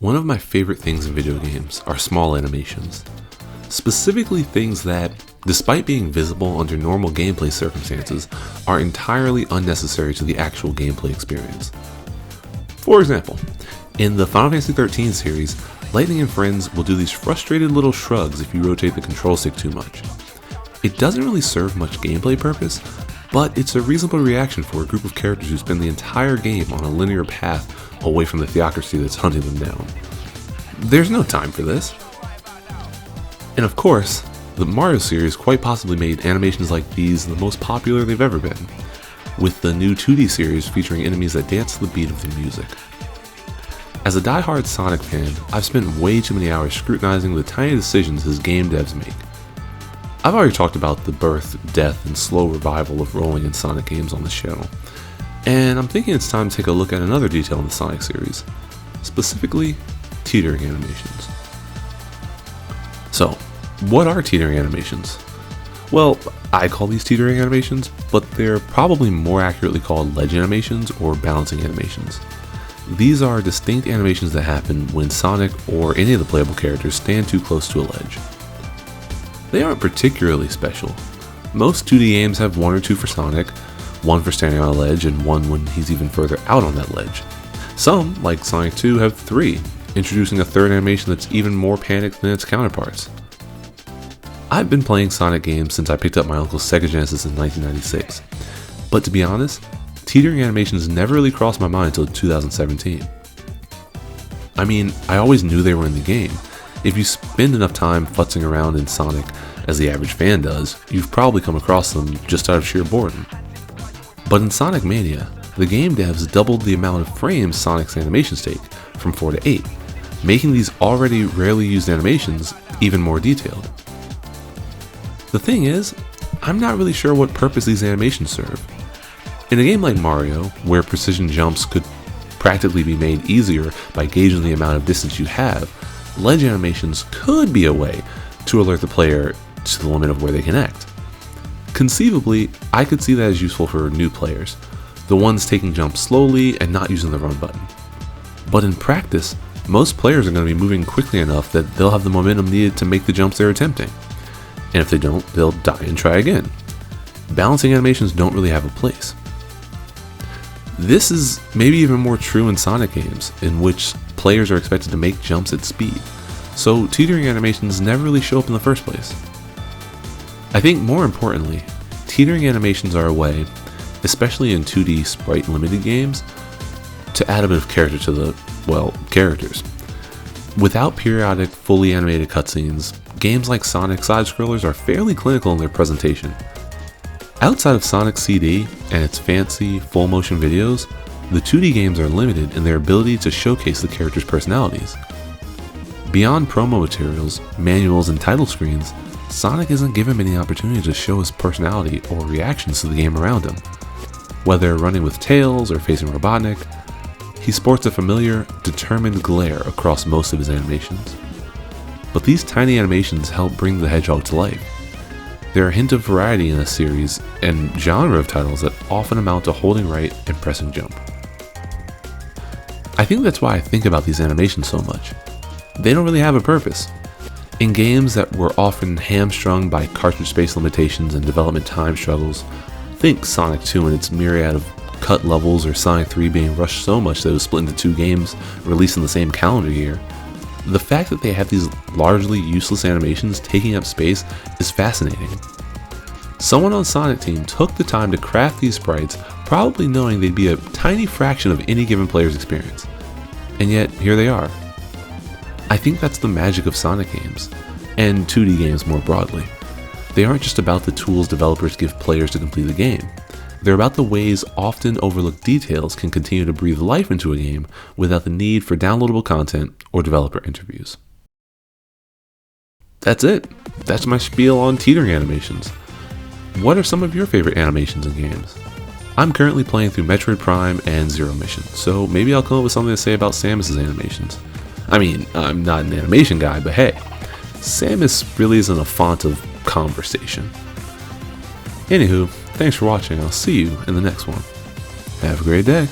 One of my favorite things in video games are small animations. Specifically things that, despite being visible under normal gameplay circumstances, are entirely unnecessary to the actual gameplay experience. For example, in the Final Fantasy XIII series, Lightning and friends will do these frustrated little shrugs if you rotate the control stick too much. It doesn't really serve much gameplay purpose, but it's a reasonable reaction for a group of characters who spend the entire game on a linear path away from the theocracy that's hunting them down. There's no time for this. And of course, the Mario series quite possibly made animations like these the most popular they've ever been, with the new 2D series featuring enemies that dance to the beat of the music. As a die-hard Sonic fan, I've spent way too many hours scrutinizing the tiny decisions his game devs make. I've already talked about the birth, death, and slow revival of rolling in Sonic games on this channel, and I'm thinking it's time to take a look at another detail in the Sonic series, specifically teetering animations. So, what are teetering animations? Well, I call these teetering animations, but they're probably more accurately called ledge animations or balancing animations. These are distinct animations that happen when Sonic or any of the playable characters stand too close to a ledge. They aren't particularly special. Most 2D games have one or two for Sonic, one for standing on a ledge and one when he's even further out on that ledge. Some, like Sonic 2, have three, introducing a third animation that's even more panicked than its counterparts. I've been playing Sonic games since I picked up my uncle's Sega Genesis in 1996, but to be honest, teetering animations never really crossed my mind until 2017. I mean, I always knew they were in the game. If you spend enough time futzing around in Sonic, as the average fan does, you've probably come across them just out of sheer boredom. But in Sonic Mania, the game devs doubled the amount of frames Sonic's animations take, from 4 to 8, making these already rarely used animations even more detailed. The thing is, I'm not really sure what purpose these animations serve. In a game like Mario, where precision jumps could practically be made easier by gauging the amount of distance you have, ledge animations could be a way to alert the player to the limit of where they can act. Conceivably, I could see that as useful for new players, the ones taking jumps slowly and not using the run button. But in practice, most players are going to be moving quickly enough that they'll have the momentum needed to make the jumps they're attempting. And if they don't, they'll die and try again. Balancing animations don't really have a place. This is maybe even more true in Sonic games, in which players are expected to make jumps at speed, so teetering animations never really show up in the first place. I think more importantly, teetering animations are a way, especially in 2D sprite limited games, to add a bit of character to the, characters. Without periodic, fully animated cutscenes, games like Sonic side-scrollers are fairly clinical in their presentation. Outside of Sonic CD and its fancy, full-motion videos, the 2D games are limited in their ability to showcase the characters' personalities. Beyond promo materials, manuals, and title screens, Sonic isn't given many opportunities to show his personality or reactions to the game around him. Whether running with Tails or facing Robotnik, he sports a familiar, determined glare across most of his animations. But these tiny animations help bring the hedgehog to life. They're a hint of variety in a series and genre of titles that often amount to holding right and pressing jump. I think that's why I think about these animations so much. They don't really have a purpose. In games that were often hamstrung by cartridge space limitations and development time struggles, think Sonic 2 and its myriad of cut levels, or Sonic 3 being rushed so much that it was split into two games released in the same calendar year, the fact that they have these largely useless animations taking up space is fascinating. Someone on Sonic Team took the time to craft these sprites, probably knowing they'd be a tiny fraction of any given player's experience. And yet, here they are. I think that's the magic of Sonic games, and 2D games more broadly. They aren't just about the tools developers give players to complete the game. They're about the ways often overlooked details can continue to breathe life into a game without the need for downloadable content or developer interviews. That's it. That's my spiel on teetering animations. What are some of your favorite animations in games? I'm currently playing through Metroid Prime and Zero Mission, so maybe I'll come up with something to say about Samus's animations. I mean, I'm not an animation guy, but hey, Samus really isn't a font of conversation. Anywho, thanks for watching. I'll see you in the next one. Have a great day.